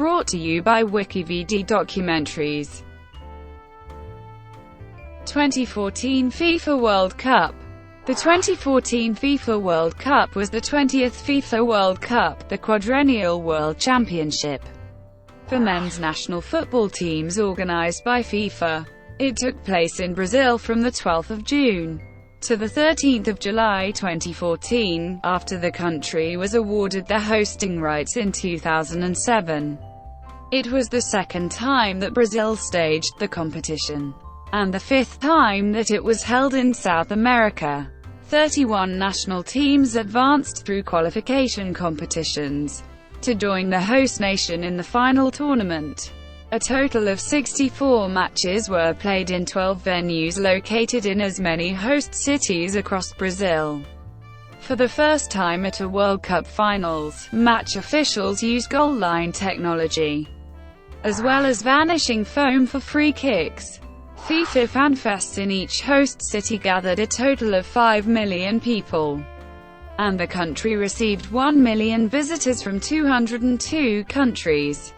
brought to you by WikiVidi Documentaries. 2014 FIFA World Cup. The 2014 FIFA World Cup was the 20th FIFA World Cup, the quadrennial World Championship for men's national football teams organized by FIFA. It took place in Brazil from the 12th of June to the 13th of July 2014, after the country was awarded the hosting rights in 2007. It was the second time that Brazil staged the competition, and the fifth time that it was held in South America. 31 national teams advanced through qualification competitions to join the host nation in the final tournament. A total of 64 matches were played in 12 venues located in as many host cities across Brazil. For the first time at a World Cup finals, match officials used goal line technology, as well as vanishing foam for free kicks. FIFA Fan Fests in each host city gathered a total of 5 million people, and the country received 1 million visitors from 202 countries.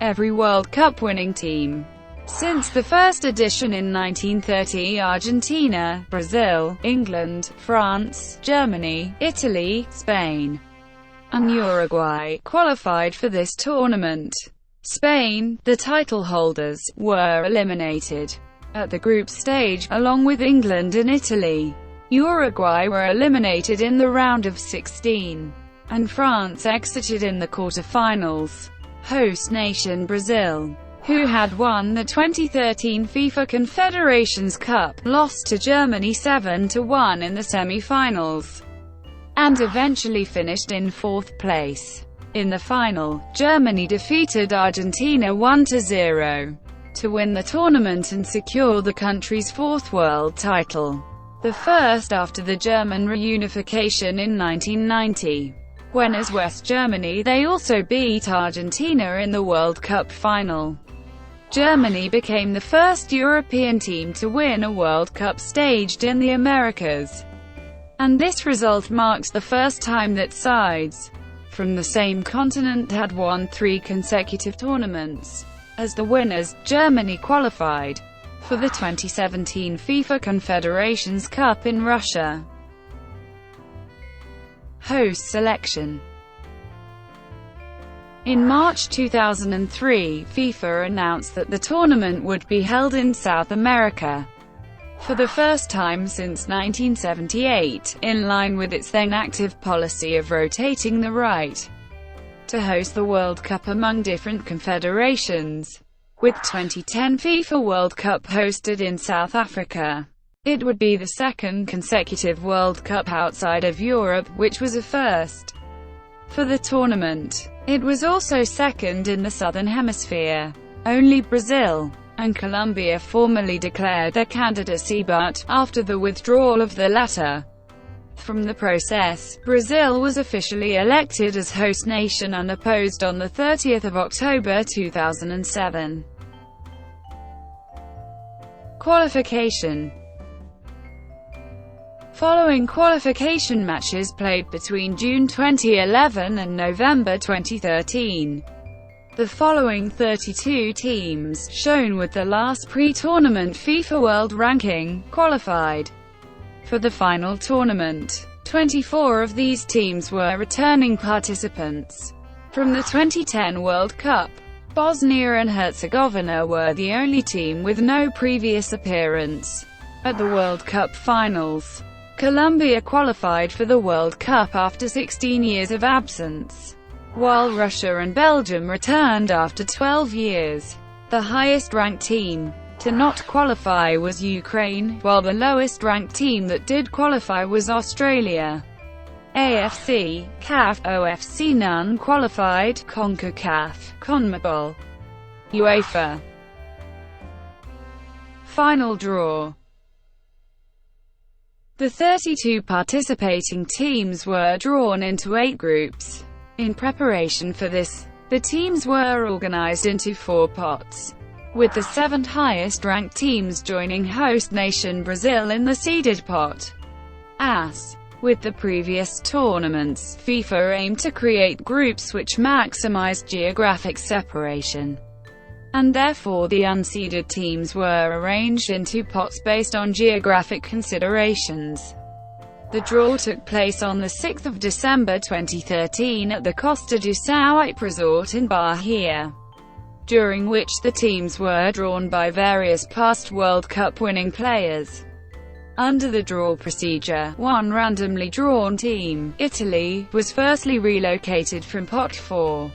Every World Cup winning team since the first edition in 1930, Argentina, Brazil, England, France, Germany, Italy, Spain, and Uruguay, qualified for this tournament. Spain, the title holders, were eliminated at the group stage, along with England and Italy. Uruguay were eliminated in the round of 16, and France exited in the quarter-finals. Host nation Brazil, who had won the 2013 FIFA Confederations Cup, lost to Germany 7-1 in the semi-finals, and eventually finished in fourth place. In the final, Germany defeated Argentina 1-0 to win the tournament and secure the country's fourth world title, the first after the German reunification in 1990. When as West Germany, they also beat Argentina in the World Cup final. Germany became the first European team to win a World Cup staged in the Americas, and this result marks the first time that sides from the same continent had won 3 consecutive tournaments. As the winners, Germany qualified for the 2017 FIFA Confederations Cup in Russia. Host selection. In March 2003, FIFA announced that the tournament would be held in South America for the first time since 1978, in line with its then active policy of rotating the right to host the World Cup among different confederations. With 2010 FIFA World Cup hosted in South Africa, it would be the second consecutive World Cup outside of Europe, which was a first for the tournament. It was also second in the Southern Hemisphere. Only Brazil and Colombia formally declared their candidacy, but, after the withdrawal of the latter from the process, Brazil was officially elected as host nation unopposed on the 30th of October 2007. Qualification. Following qualification matches played between June 2011 and November 2013, the following 32 teams, shown with the last pre-tournament FIFA World Ranking, qualified for the final tournament. 24 of these teams were returning participants from the 2010 World Cup. Bosnia and Herzegovina were the only team with no previous appearance at the World Cup finals. Colombia qualified for the World Cup after 16 years of absence, while Russia and Belgium returned after 12 years. The highest-ranked team to not qualify was Ukraine, while the lowest-ranked team that did qualify was Australia. AFC, CAF, OFC. None qualified. CONCACAF, CONMEBOL, UEFA. Final draw. The 32 participating teams were drawn into 8 groups. In preparation for this, the teams were organized into 4 pots, with the 7 highest-ranked teams joining host nation Brazil in the seeded pot. AS. With the previous tournaments, FIFA aimed to create groups which maximized geographic separation, and therefore the unseeded teams were arranged into pots based on geographic considerations. The draw took place on 6 December 2013 at the Costa do Sauípe resort in Bahia, during which the teams were drawn by various past World Cup winning players. Under the draw procedure, one randomly drawn team, Italy, was firstly relocated from Pot 4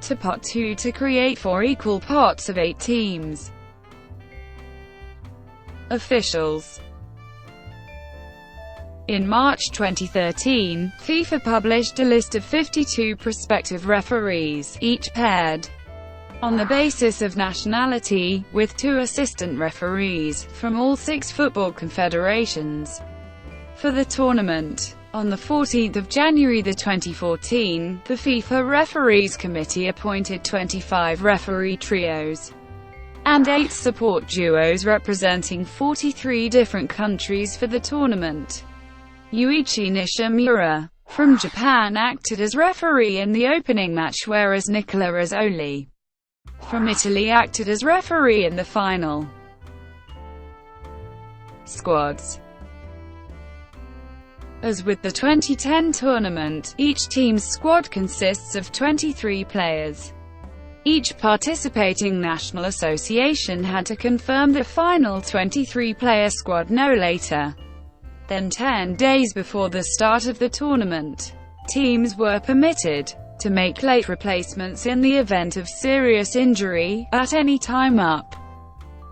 to Pot 2 to create 4 equal pots of 8 teams. Officials. In March 2013, FIFA published a list of 52 prospective referees, each paired on the basis of nationality, with 2 assistant referees, from all 6 football confederations. For the tournament, on 14 January 2014, the FIFA Referees Committee appointed 25 referee trios and 8 support duos representing 43 different countries for the tournament. Yuichi Nishimura, from Japan, acted as referee in the opening match, whereas Nicola Rizzoli, from Italy, acted as referee in the final. Squads. As with the 2010 tournament, each team's squad consists of 23 players. Each participating national association had to confirm the final 23-player squad no later than 10 days before the start of the tournament. Teams were permitted to make late replacements in the event of serious injury, at any time up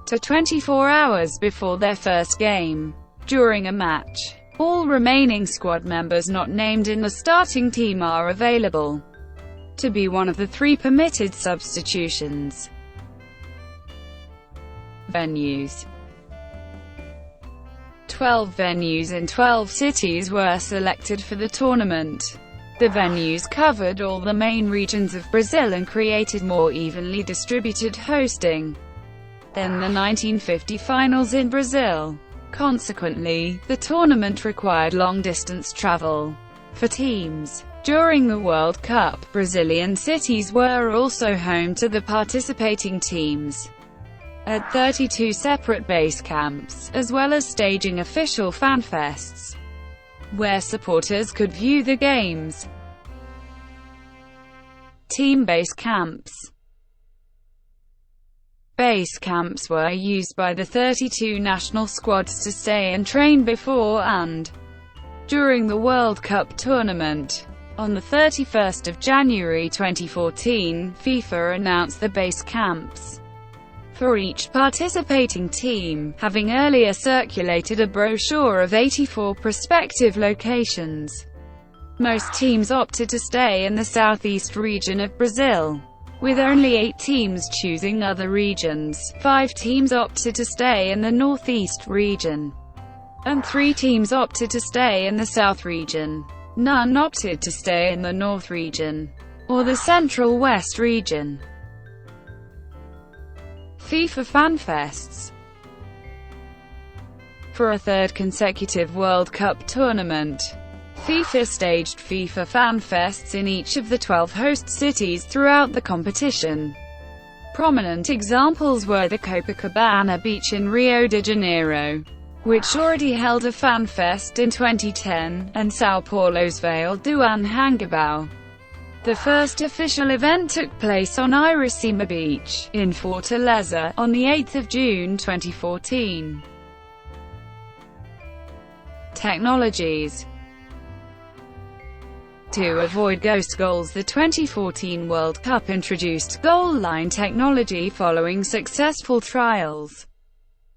to 24 hours before their first game. During a match, all remaining squad members not named in the starting team are available to be one of the 3 permitted substitutions. Venues. 12 venues in 12 cities were selected for the tournament. The venues covered all the main regions of Brazil and created more evenly distributed hosting than the 1950 finals in Brazil. Consequently, the tournament required long-distance travel for teams. During the World Cup, Brazilian cities were also home to the participating teams at 32 separate base camps, as well as staging official fan fests, where supporters could view the games. Team base camps. Base camps were used by the 32 national squads to stay and train before and during the World Cup tournament. On 31 January 2014, FIFA announced the base camps for each participating team, having earlier circulated a brochure of 84 prospective locations. Most teams opted to stay in the southeast region of Brazil, with only 8 teams choosing other regions. 5 teams opted to stay in the northeast region, and 3 teams opted to stay in the south region. None opted to stay in the north region, or the central west region. FIFA Fan Fests. For a 3rd consecutive World Cup tournament, FIFA staged FIFA Fan Fests in each of the 12 host cities throughout the competition. Prominent examples were the Copacabana Beach in Rio de Janeiro, which already held a fan fest in 2010, and São Paulo's Vale do Anhangabaú. The first official event took place on Iracema Beach, in Fortaleza, on 8 June 2014. Technologies. To avoid ghost goals, the 2014 World Cup introduced goal line technology following successful trials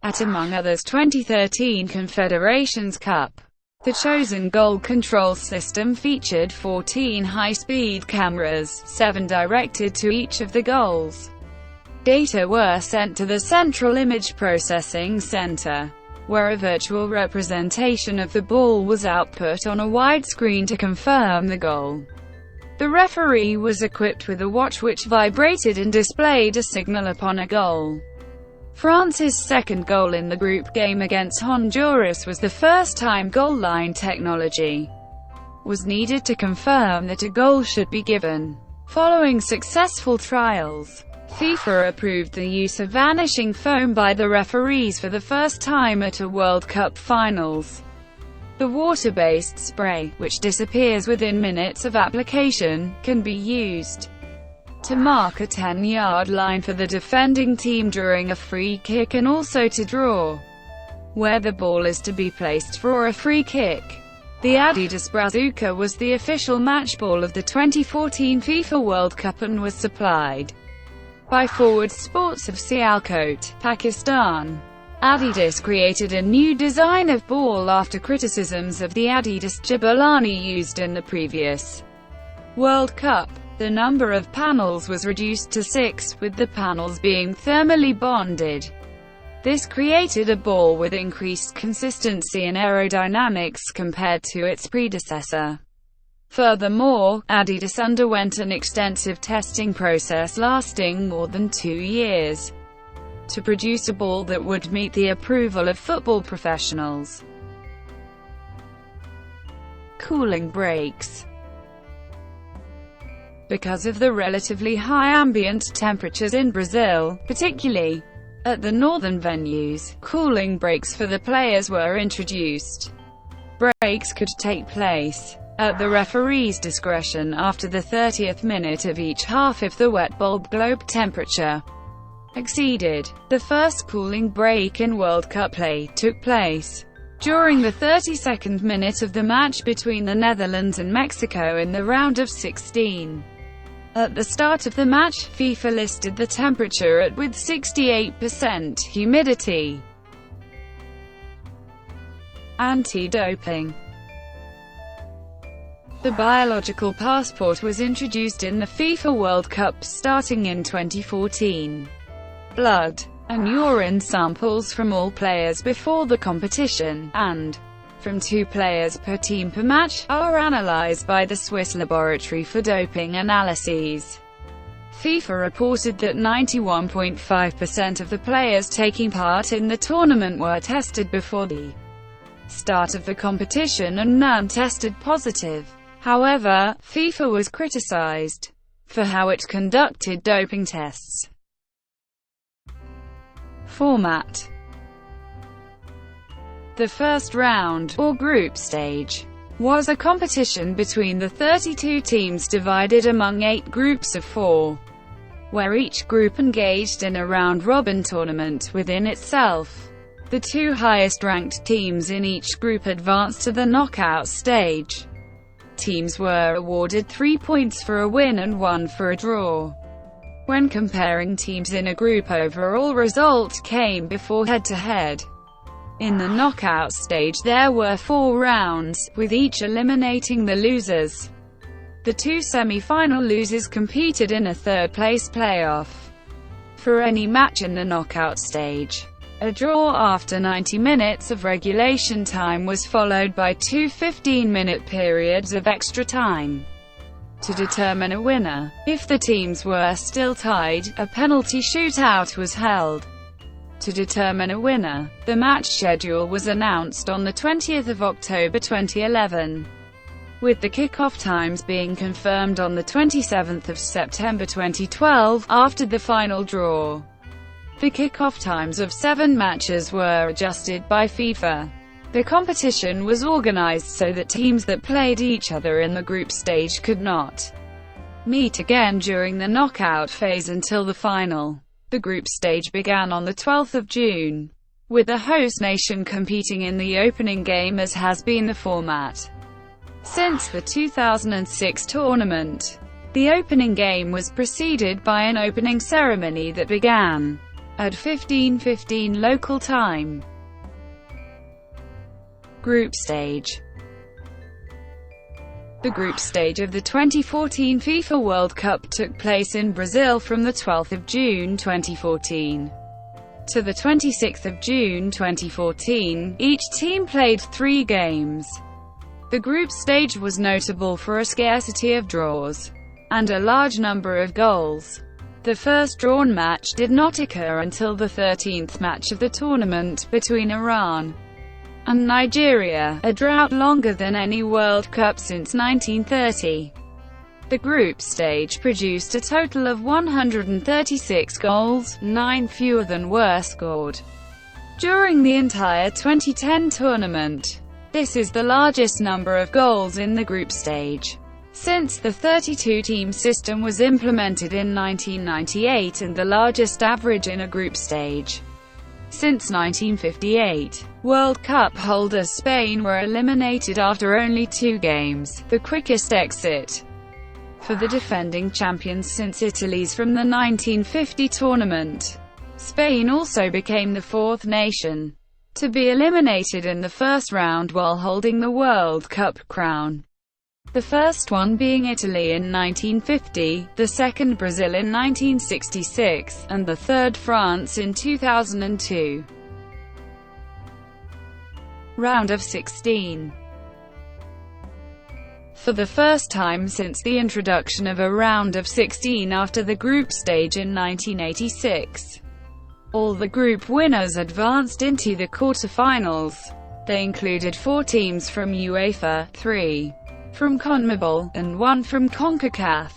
at, among others, 2013 Confederations Cup. The chosen goal control system featured 14 high-speed cameras, 7 directed to each of the goals. Data were sent to the Central Image Processing Center, where a virtual representation of the ball was output on a wide screen to confirm the goal. The referee was equipped with a watch which vibrated and displayed a signal upon a goal. France's second goal in the group game against Honduras was the first time goal line technology was needed to confirm that a goal should be given. Following successful trials, FIFA approved the use of vanishing foam by the referees for the first time at a World Cup finals. The water-based spray, which disappears within minutes of application, can be used to mark a 10-yard line for the defending team during a free kick and also to draw where the ball is to be placed for a free kick. The Adidas Brazuca was the official match ball of the 2014 FIFA World Cup and was supplied by Forward Sports of Sialkot, Pakistan. Adidas created a new design of ball after criticisms of the Adidas Jabulani used in the previous World Cup. The number of panels was reduced to 6, with the panels being thermally bonded. This created a ball with increased consistency and aerodynamics compared to its predecessor. Furthermore, Adidas underwent an extensive testing process lasting more than 2 years to produce a ball that would meet the approval of football professionals. Cooling breaks. Because of the relatively high ambient temperatures in Brazil, particularly at the northern venues, cooling breaks for the players were introduced. Breaks could take place at the referee's discretion after the 30th minute of each half if the wet bulb globe temperature exceeded. The first cooling break in World Cup play took place during the 32nd minute of the match between the Netherlands and Mexico in the round of 16. At the start of the match, FIFA listed the temperature at with 68% humidity. Anti-doping. The biological passport was introduced in the FIFA World Cup starting in 2014. Blood and urine samples from all players before the competition, and from 2 players per team per match, are analyzed by the Swiss Laboratory for Doping Analyses. FIFA reported that 91.5% of the players taking part in the tournament were tested before the start of the competition and none tested positive. However, FIFA was criticized for how it conducted doping tests. Format. The first round, or group stage, was a competition between the 32 teams divided among 8 groups of 4, where each group engaged in a round-robin tournament within itself. The 2 highest-ranked teams in each group advanced to the knockout stage. Teams were awarded 3 points for a win and 1 for a draw. When comparing teams in a group, overall result came before head-to-head. In the knockout stage there were 4 rounds, with each eliminating the losers. The 2 semi-final losers competed in a third-place playoff for any match in the knockout stage. A draw after 90 minutes of regulation time was followed by 2 15-minute periods of extra time to determine a winner. If the teams were still tied, a penalty shootout was held to determine a winner. The match schedule was announced on the 20th of October 2011, with the kickoff times being confirmed on the 27th of September 2012, after the final draw. The kickoff times of 7 matches were adjusted by FIFA. The competition was organized so that teams that played each other in the group stage could not meet again during the knockout phase until the final. The group stage began on the 12th of June, with the host nation competing in the opening game as has been the format since the 2006 tournament. The opening game was preceded by an opening ceremony that began at 15:15 local time. Group stage. The group stage of the 2014 FIFA World Cup took place in Brazil from the 12th of June 2014 to the 26th of June 2014. Each team played 3 games. The group stage was notable for a scarcity of draws and a large number of goals. The first drawn match did not occur until the 13th match of the tournament, between Iran and Nigeria, a drought longer than any World Cup since 1930. The group stage produced a total of 136 goals, 9 fewer than were scored during the entire 2010 tournament. This is the largest number of goals in the group stage since the 32-team system was implemented in 1998, and the largest average in a group stage since 1958. World Cup holders Spain were eliminated after only 2 games, the quickest exit for the defending champions since Italy's from the 1950 tournament. Spain also became the 4th nation to be eliminated in the first round while holding the World Cup crown. The first one being Italy in 1950, the second Brazil in 1966, and the third France in 2002. Round of 16. For the first time since the introduction of a round of 16 after the group stage in 1986, all the group winners advanced into the quarter-finals. They included 4 teams from UEFA, 3 from CONMEBOL, and 1 from CONCACAF.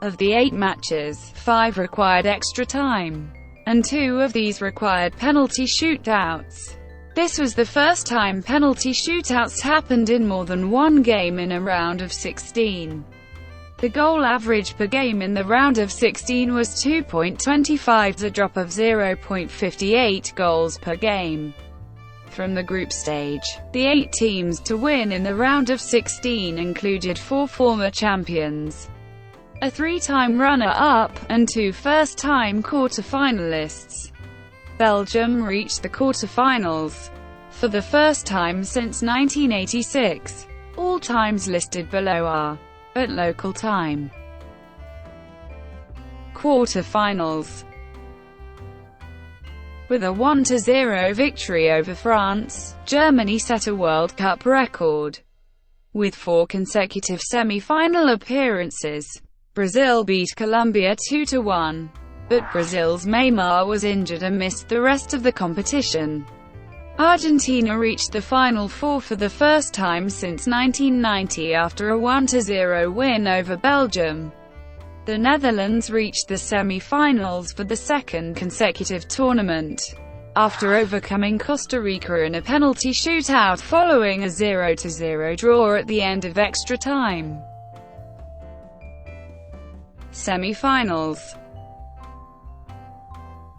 Of the 8 matches, 5 required extra time, and 2 of these required penalty shootouts. This was the first time penalty shootouts happened in more than one game in a round of 16. The goal average per game in the round of 16 was 2.25, a drop of 0.58 goals per game from the group stage. The 8 teams to win in the round of 16 included 4 former champions, a 3-time runner-up, and 2 first-time quarter-finalists. Belgium reached the quarter-finals for the first time since 1986. All times listed below are at local time. Quarter-finals. With a 1-0 victory over France, Germany set a World Cup record with 4 consecutive semi-final appearances. Brazil beat Colombia 2-1, but Brazil's Neymar was injured and missed the rest of the competition. Argentina reached the Final Four for the first time since 1990 after a 1-0 win over Belgium. The Netherlands reached the semi-finals for the second consecutive tournament, after overcoming Costa Rica in a penalty shootout following a 0-0 draw at the end of extra time. Semi-finals.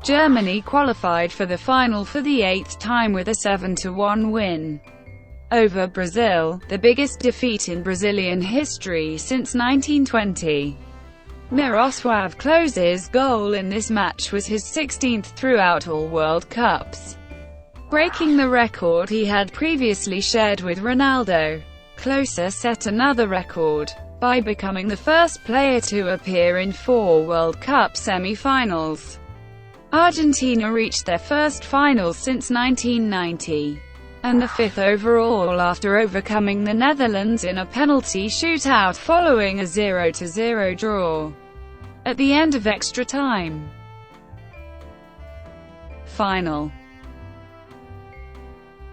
Germany qualified for the final for the 8th time with a 7-1 win over Brazil, the biggest defeat in Brazilian history since 1920. Miroslav Klose's goal in this match was his 16th throughout all World Cups, breaking the record he had previously shared with Ronaldo. Klose set another record by becoming the first player to appear in 4 World Cup semi-finals. Argentina reached their first finals since 1990, and the 5th overall after overcoming the Netherlands in a penalty shootout following a 0-0 draw at the end of extra time. Final.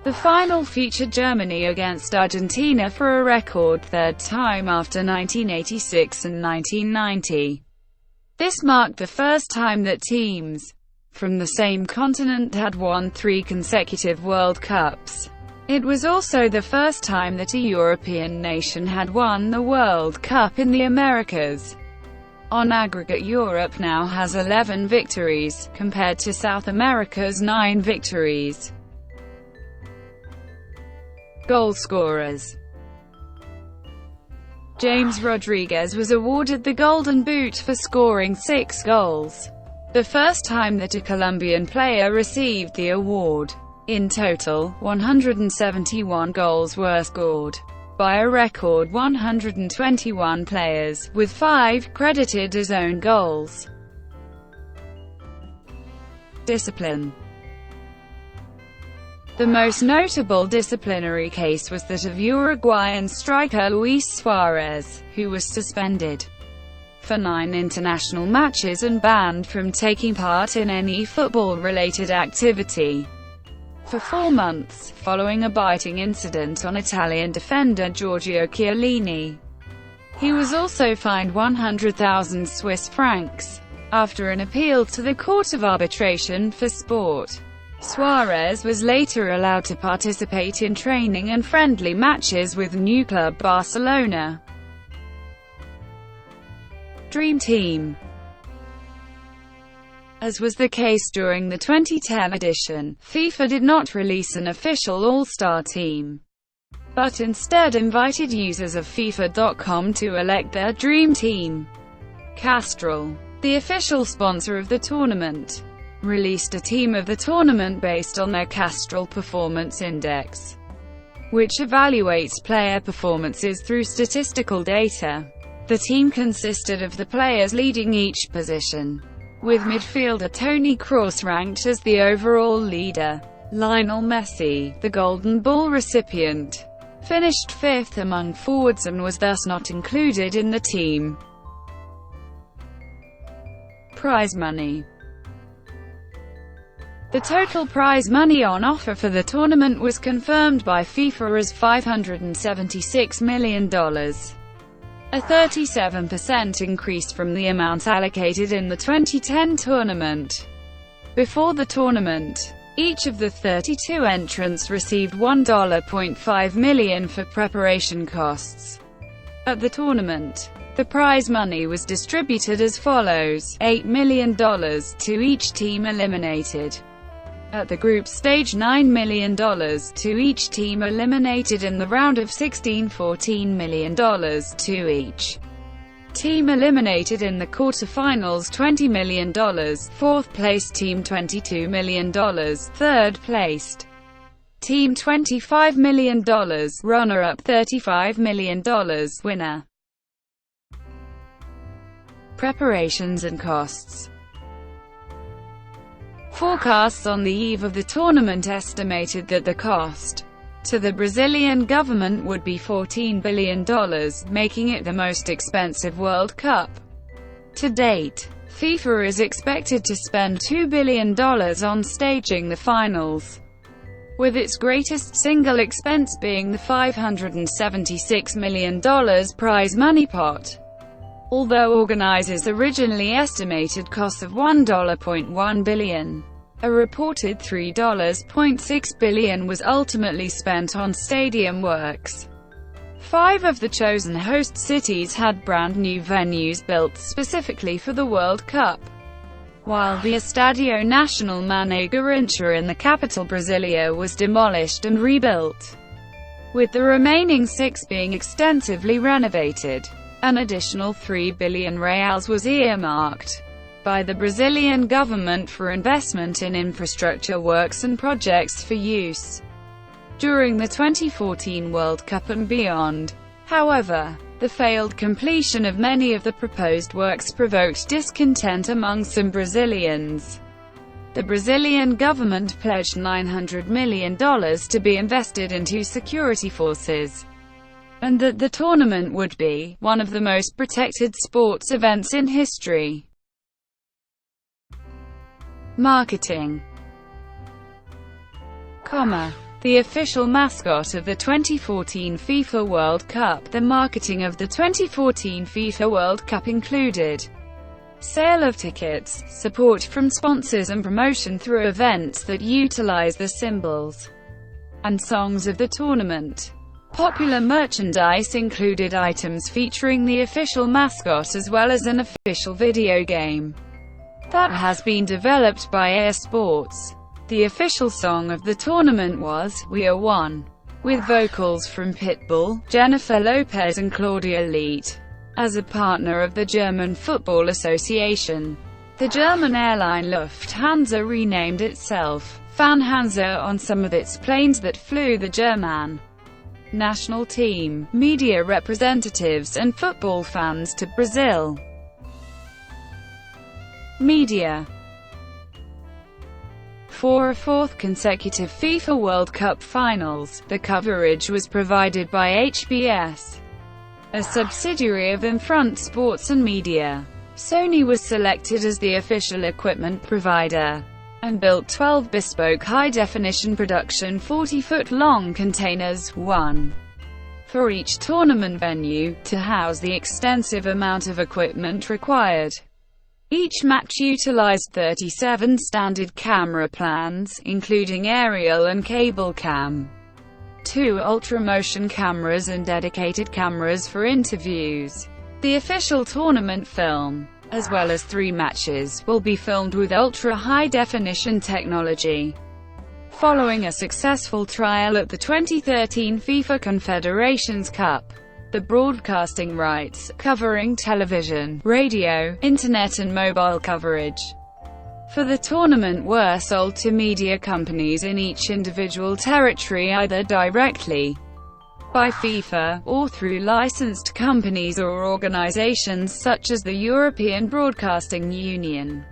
The final featured Germany against Argentina for a record 3rd time after 1986 and 1990. This marked the first time that teams from the same continent had won 3 consecutive World Cups. It was also the first time that a European nation had won the World Cup in the Americas. On aggregate, Europe now has 11 victories, compared to South America's 9 victories. Goalscorers. James Rodriguez was awarded the Golden Boot for scoring 6 goals. The first time that a Colombian player received the award. In total, 171 goals were scored by a record 121 players, with 5 credited as own goals. Discipline. The most notable disciplinary case was that of Uruguayan striker Luis Suarez, who was suspended for 9 international matches and banned from taking part in any football-related activity for 4 months, following a biting incident on Italian defender Giorgio Chiellini. He was also fined 100,000 Swiss francs after an appeal to the Court of Arbitration for Sport. Suarez was later allowed to participate in training and friendly matches with new club Barcelona. Dream Team. As was the case during the 2010 edition, FIFA did not release an official all-star team, but instead invited users of FIFA.com to elect their dream team. Castrol, the official sponsor of the tournament, released a team of the tournament based on their Castrol Performance Index, which evaluates player performances through statistical data. The team consisted of the players leading each position, with midfielder Toni Kroos ranked as the overall leader. Lionel Messi, the Golden Ball recipient, finished 5th among forwards and was thus not included in the team. Prize money. The total prize money on offer for the tournament was confirmed by FIFA as $576 million, a 37% increase from the amount allocated in the 2010 tournament. Before the tournament, each of the 32 entrants received $1.5 million for preparation costs. At the tournament, the prize money was distributed as follows: $8 million to each team eliminated. At the group stage, $9 million to each team eliminated in the round of 16, $14 million to each team eliminated in the quarter-finals, $20 million, 4th place team $22 million, 3rd placed team $25 million, runner-up $35 million, winner. Preparations and costs. Forecasts on the eve of the tournament estimated that the cost to the Brazilian government would be $14 billion, making it the most expensive World Cup to date. FIFA is expected to spend $2 billion on staging the finals, with its greatest single expense being the $576 million prize money pot. Although organizers originally estimated costs of $1.1 billion, a reported $3.6 billion was ultimately spent on stadium works. 5 of the chosen host cities had brand new venues built specifically for the World Cup, while the Estadio Nacional Mané Garrincha in the capital Brasilia was demolished and rebuilt, with the remaining 6 being extensively renovated. An additional $3 billion was earmarked by the Brazilian government for investment in infrastructure works and projects for use during the 2014 World Cup and beyond. However, the failed completion of many of the proposed works provoked discontent among some Brazilians. The Brazilian government pledged $900 million to be invested into security forces, and that the tournament would be one of the most protected sports events in history. Marketing. The official mascot of the 2014 FIFA World Cup. The marketing of the 2014 FIFA World Cup included sale of tickets, support from sponsors and promotion through events that utilize the symbols and songs of the tournament. Popular merchandise included items featuring the official mascot as well as an official video game that has been developed by EA Sports. The official song of the tournament was "We Are One", with vocals from Pitbull, Jennifer Lopez and Claudia Leite. As a partner of the German Football Association, the German airline Lufthansa renamed itself Fan Hansa on some of its planes that flew the German national team, media representatives and football fans to Brazil. Media. For a 4th consecutive FIFA World Cup finals, the coverage was provided by HBS. a subsidiary of Infront Sports and Media. Sony was selected as the official equipment provider, and built 12 bespoke high-definition production 40-foot-long containers, one for each tournament venue, to house the extensive amount of equipment required. Each match utilized 37 standard camera plans, including aerial and cable cam, 2 ultra-motion cameras and dedicated cameras for interviews. The official tournament film, as well as 3 matches, will be filmed with ultra-high-definition technology. Following a successful trial at the 2013 FIFA Confederations Cup, the broadcasting rights, covering television, radio, internet and mobile coverage for the tournament were sold to media companies in each individual territory, either directly by FIFA, or through licensed companies or organizations such as the European Broadcasting Union,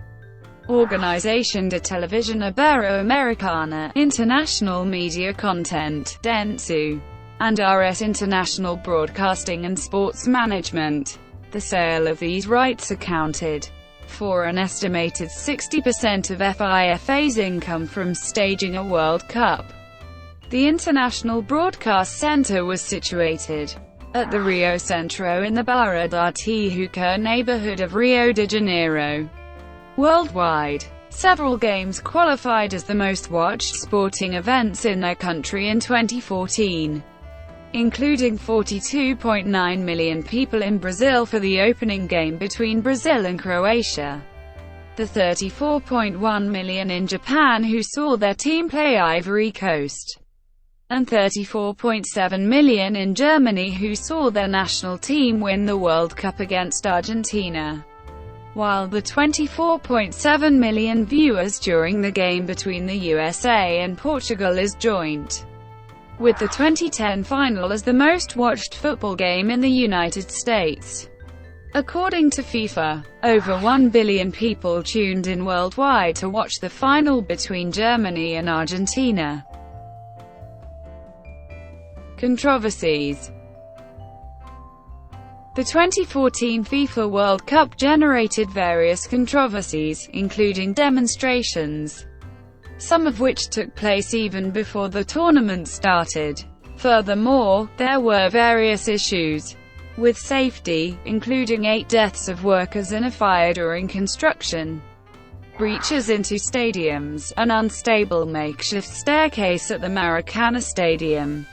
Organización de Televisión Iberoamericana, International Media Content, DENSU, and RS International Broadcasting and Sports Management. The sale of these rights accounted for an estimated 60% of FIFA's income from staging a World Cup. The International Broadcast Center was situated at the Rio Centro in the Barra da Tijuca neighborhood of Rio de Janeiro. Worldwide, several games qualified as the most watched sporting events in their country in 2014, including 42.9 million people in Brazil for the opening game between Brazil and Croatia, the 34.1 million in Japan who saw their team play Ivory Coast, and 34.7 million in Germany who saw their national team win the World Cup against Argentina, while the 24.7 million viewers during the game between the USA and Portugal is joint with the 2010 final as the most watched football game in the United States. According to FIFA, over 1 billion people tuned in worldwide to watch the final between Germany and Argentina. Controversies. The 2014 FIFA World Cup generated various controversies, including demonstrations, some of which took place even before the tournament started. Furthermore, there were various issues with safety, including 8 deaths of workers in a fire during construction, breaches into stadiums, an unstable makeshift staircase at the Maracana Stadium,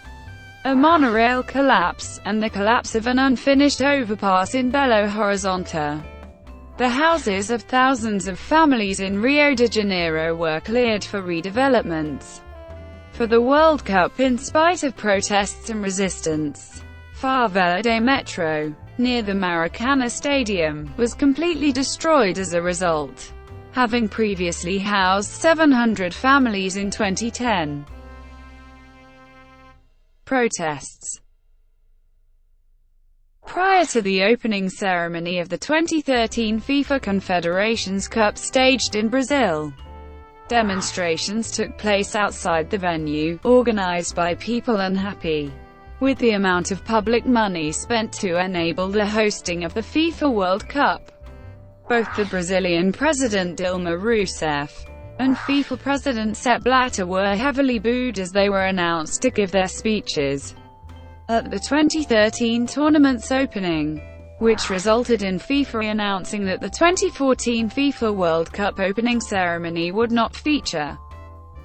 a monorail collapse, and the collapse of an unfinished overpass in Belo Horizonte. The houses of thousands of families in Rio de Janeiro were cleared for redevelopments for the World Cup in spite of protests and resistance. Favela de Metro, near the Maracana Stadium, was completely destroyed as a result, having previously housed 700 families in 2010. Protests. Prior to the opening ceremony of the 2013 FIFA Confederations Cup staged in Brazil, demonstrations took place outside the venue, organized by people unhappy with the amount of public money spent to enable the hosting of the FIFA World Cup. Both the Brazilian President Dilma Rousseff and FIFA President Sepp Blatter were heavily booed as they were announced to give their speeches at the 2013 tournament's opening, which resulted in FIFA announcing that the 2014 FIFA World Cup opening ceremony would not feature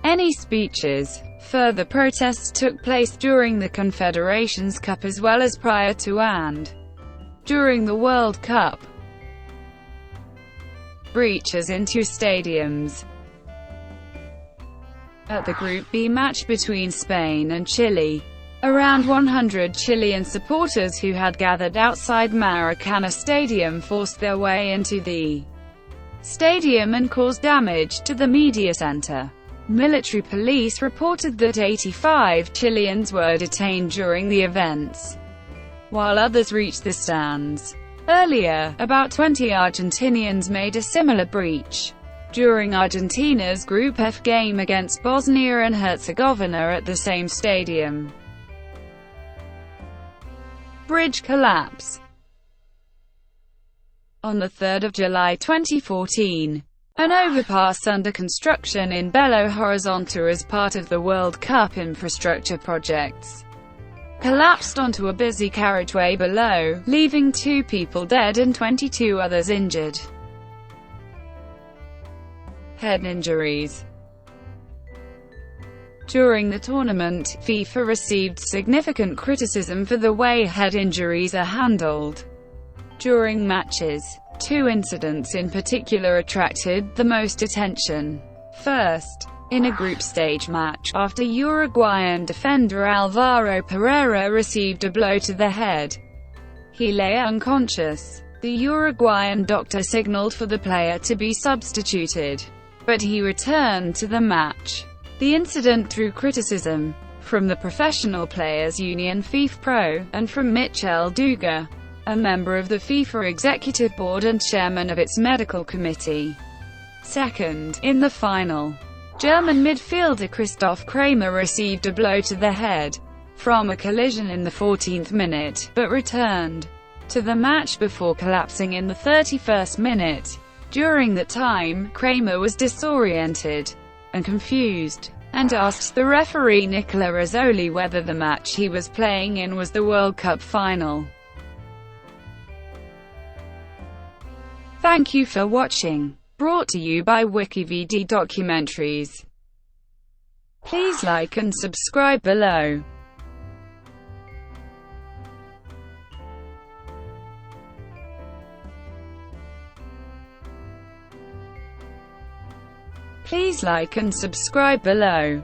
any speeches. Further protests took place during the Confederations Cup as well as prior to and during the World Cup. Breaches into stadiums. At the Group B match between Spain and Chile, around 100 Chilean supporters who had gathered outside Maracana Stadium forced their way into the stadium and caused damage to the media center. Military police reported that 85 Chileans were detained during the events, while others reached the stands. Earlier, about 20 Argentinians made a similar breach during Argentina's Group F game against Bosnia and Herzegovina at the same stadium. bridge collapse. On 3 July 2014, an overpass under construction in Belo Horizonte as part of the World Cup infrastructure projects collapsed onto a busy carriageway below, leaving 2 people dead and 22 others injured. Head injuries. During the tournament, FIFA received significant criticism for the way head injuries are handled during matches. 2 incidents in particular attracted the most attention. First, in a group stage match, after Uruguayan defender Alvaro Pereira received a blow to the head, he lay unconscious. The Uruguayan doctor signaled for the player to be substituted, but he returned to the match. The incident drew criticism from the Professional Players Union FIFPro, and from Michel Duga, a member of the FIFA Executive Board and chairman of its medical committee. Second, in the final, German midfielder Christoph Kramer received a blow to the head from a collision in the 14th minute, but returned to the match before collapsing in the 31st minute. During that time, Kramer was disoriented and confused, and asked the referee Nicola Rizzoli whether the match he was playing in was the World Cup final. Thank you for watching. Brought to you by WikiVidi Documentaries. Please like and subscribe below. Please like and subscribe below.